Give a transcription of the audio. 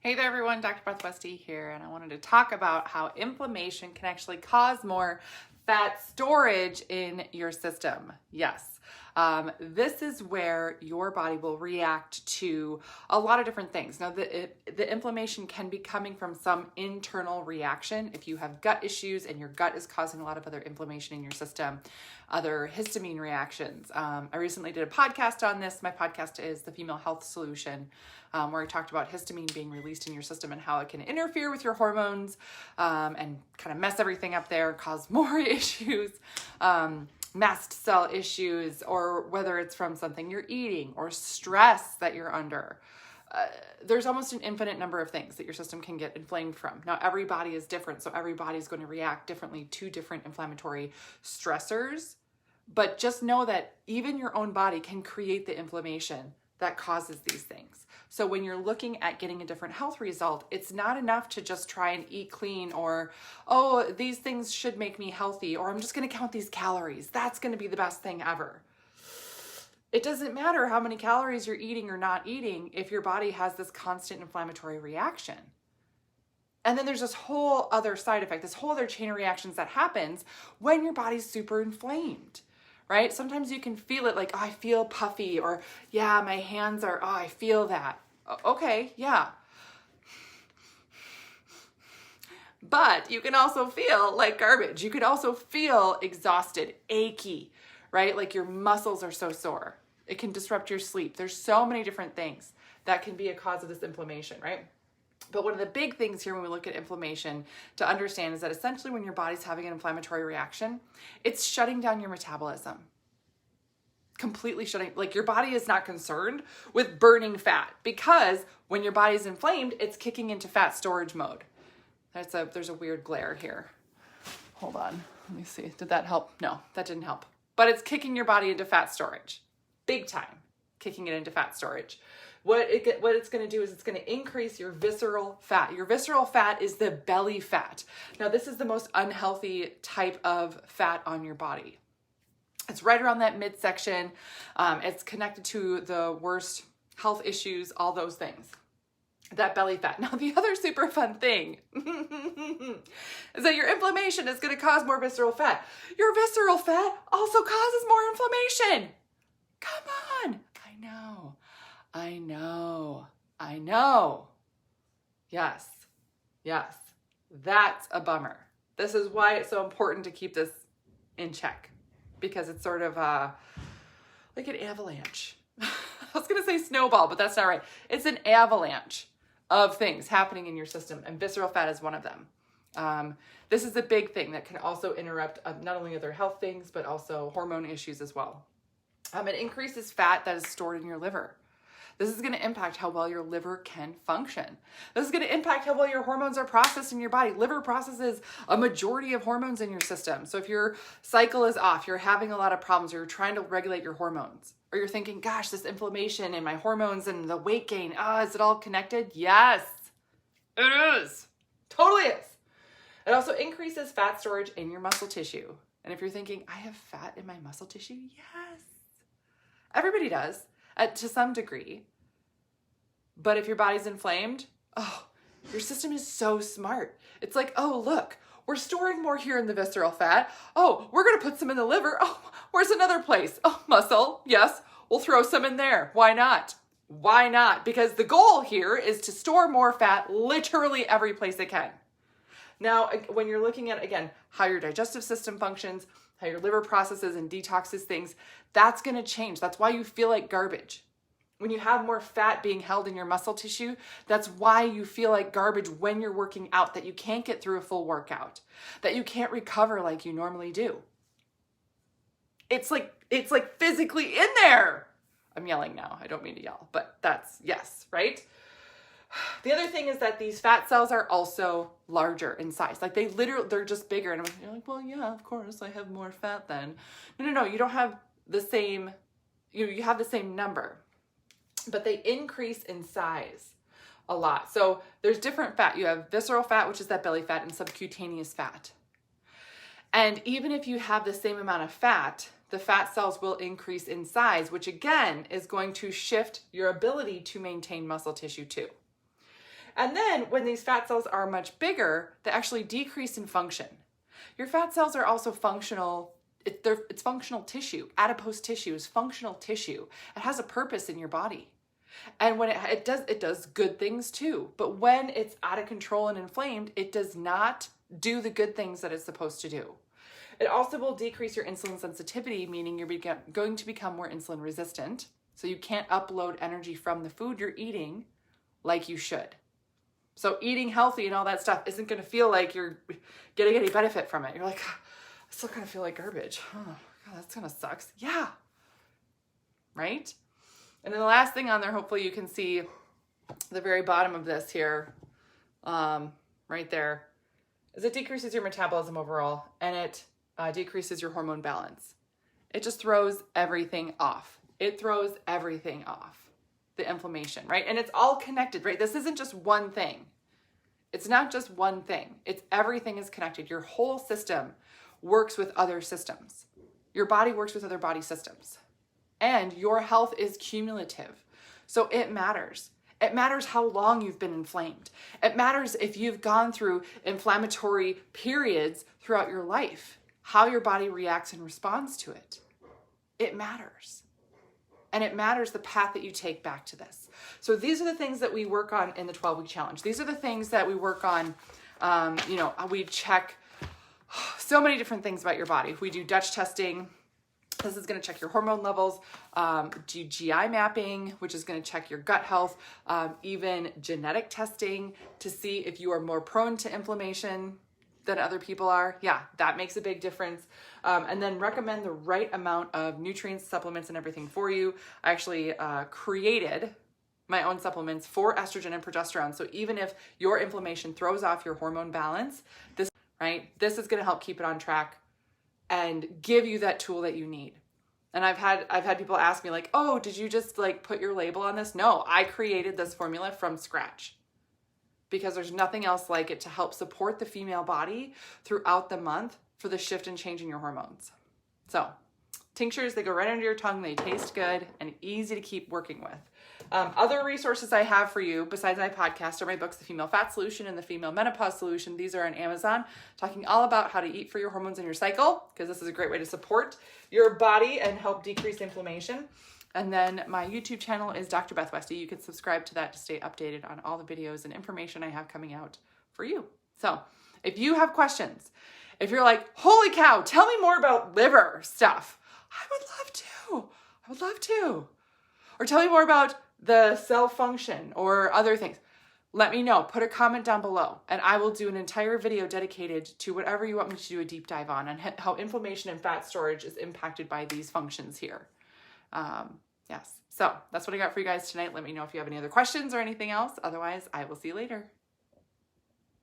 Hey there everyone, drbethwestie here, and I wanted to talk about how inflammation can actually cause more fat storage in your system. Yes, this is where your body will react to a lot of different things. Now, the inflammation can be coming from some internal reaction. If you have gut issues and your gut is causing a lot of other inflammation in your system, other histamine reactions. I recently did a podcast on this. My podcast is The Female Health Solution, where I talked about histamine being released in your system and how it can interfere with your hormones and kind of mess everything up there, cause more issues, mast cell issues, or whether it's from something you're eating or stress that you're under. There's almost an infinite number of things that your system can get inflamed from. Now, every body is different, so every body is going to react differently to different inflammatory stressors. But just know that even your own body can create the inflammation that causes these things. So when you're looking at getting a different health result, it's not enough to just try and eat clean or, oh, these things should make me healthy, or I'm just going to count these calories. That's going to be the best thing ever. It doesn't matter how many calories you're eating or not eating if your body has this constant inflammatory reaction. And then there's this whole other side effect, this whole other chain of reactions that happens when your body's super inflamed. Right? Sometimes you can feel it like, oh, I feel puffy, or yeah, my hands are, oh, I feel that. Okay, yeah. But you can also feel like garbage. You could also feel exhausted, achy, right? Like your muscles are so sore. It can disrupt your sleep. There's so many different things that can be a cause of this inflammation, right? But one of the big things here when we look at inflammation to understand is that essentially when your body's having an inflammatory reaction, it's shutting down your metabolism. Completely shutting, like your body is not concerned with burning fat because when your body's inflamed, it's kicking into fat storage mode. There's a weird glare here. Hold on, let me see. Did that help? No, that didn't help. But it's kicking your body into fat storage. Big time, kicking it into fat storage. What it's going to do is it's going to increase your visceral fat. Your visceral fat is the belly fat. Now, this is the most unhealthy type of fat on your body. It's right around that midsection. It's connected to the worst health issues, all those things. That belly fat. Now, the other super fun thing is that your inflammation is going to cause more visceral fat. Your visceral fat also causes more inflammation. Come on. I know. Yes. That's a bummer. This is why it's so important to keep this in check, because it's sort of like an avalanche. I was going to say snowball, but that's not right. It's an avalanche of things happening in your system, and visceral fat is one of them. This is a big thing that can also interrupt not only other health things, but also hormone issues as well. It increases fat that is stored in your liver. This is going to impact how well your liver can function. This is going to impact how well your hormones are processed in your body. Liver processes a majority of hormones in your system. So if your cycle is off, you're having a lot of problems, or you're trying to regulate your hormones, or you're thinking, gosh, this inflammation and my hormones and the weight gain, is it all connected? Yes, it is. Totally is. It also increases fat storage in your muscle tissue. And if you're thinking, I have fat in my muscle tissue, yes. Everybody does, to some degree. But if your body's inflamed, your system is so smart. It's like, oh, look, we're storing more here in the visceral fat. Oh, we're going to put some in the liver. Oh, where's another place? Oh, muscle. Yes, we'll throw some in there. Why not? Why not? Because the goal here is to store more fat literally every place it can. Now, when you're looking at, again, how your digestive system functions, how your liver processes and detoxes things, that's going to change. That's why you feel like garbage. When you have more fat being held in your muscle tissue, that's why you feel like garbage when you're working out, that you can't get through a full workout, that you can't recover like you normally do. It's like physically in there. I'm yelling now. I don't mean to yell, but that's yes, right? The other thing is that these fat cells are also larger in size. Like they're just bigger. And you're like, well, yeah, of course I have more fat then. No, you don't have the same, you have the same number, but they increase in size a lot. So there's different fat. You have visceral fat, which is that belly fat, and subcutaneous fat. And even if you have the same amount of fat, the fat cells will increase in size, which again is going to shift your ability to maintain muscle tissue too. And then when these fat cells are much bigger, they actually decrease in function. Your fat cells are also functional. It's functional tissue. Adipose tissue is functional tissue. It has a purpose in your body. And when it does good things too. But when it's out of control and inflamed, it does not do the good things that it's supposed to do. It also will decrease your insulin sensitivity, meaning you're going to become more insulin resistant. So you can't upload energy from the food you're eating like you should. So eating healthy and all that stuff isn't going to feel like you're getting any benefit from it. You're like, I still kind of feel like garbage. Oh, God, that's kind of sucks. Yeah. Right? And then the last thing on there, hopefully you can see the very bottom of this here, right there, is it decreases your metabolism overall, and it decreases your hormone balance. It just throws everything off. It throws everything off, the inflammation, right? And it's all connected, right? This isn't just one thing. It's not just one thing. It's everything is connected. Your whole system works with other systems. Your body works with other body systems. And your health is cumulative. So it matters. It matters how long you've been inflamed. It matters if you've gone through inflammatory periods throughout your life, how your body reacts and responds to it. It matters. And it matters the path that you take back to this. So these are the things that we work on in the 12-week challenge. These are the things that we work on. We check so many different things about your body. We do Dutch testing. This is going to check your hormone levels, do GI mapping, which is going to check your gut health, even genetic testing to see if you are more prone to inflammation than other people are. Yeah, that makes a big difference. And then recommend the right amount of nutrients, supplements, and everything for you. I actually created my own supplements for estrogen and progesterone. So even if your inflammation throws off your hormone balance, this is going to help keep it on track and give you that tool that you need. And I've had people ask me like, oh, did you just like put your label on this? No, I created this formula from scratch because there's nothing else like it to help support the female body throughout the month for the shift and change in your hormones. So tinctures, they go right under your tongue. They taste good and easy to keep working with. Other resources I have for you besides my podcast are my books, The Female Fat Solution and The Female Menopause Solution. These are on Amazon, talking all about how to eat for your hormones and your cycle, because this is a great way to support your body and help decrease inflammation. And then my YouTube channel is Dr. Beth Westie. You can subscribe to that to stay updated on all the videos and information I have coming out for you. So if you have questions, if you're like, holy cow, tell me more about liver stuff, I would love to. Or tell me more about the cell function or other things. Let me know. Put a comment down below and I will do an entire video dedicated to whatever you want me to do a deep dive on and how inflammation and fat storage is impacted by these functions here. Yes. So that's what I got for you guys tonight. Let me know if you have any other questions or anything else. Otherwise, I will see you later.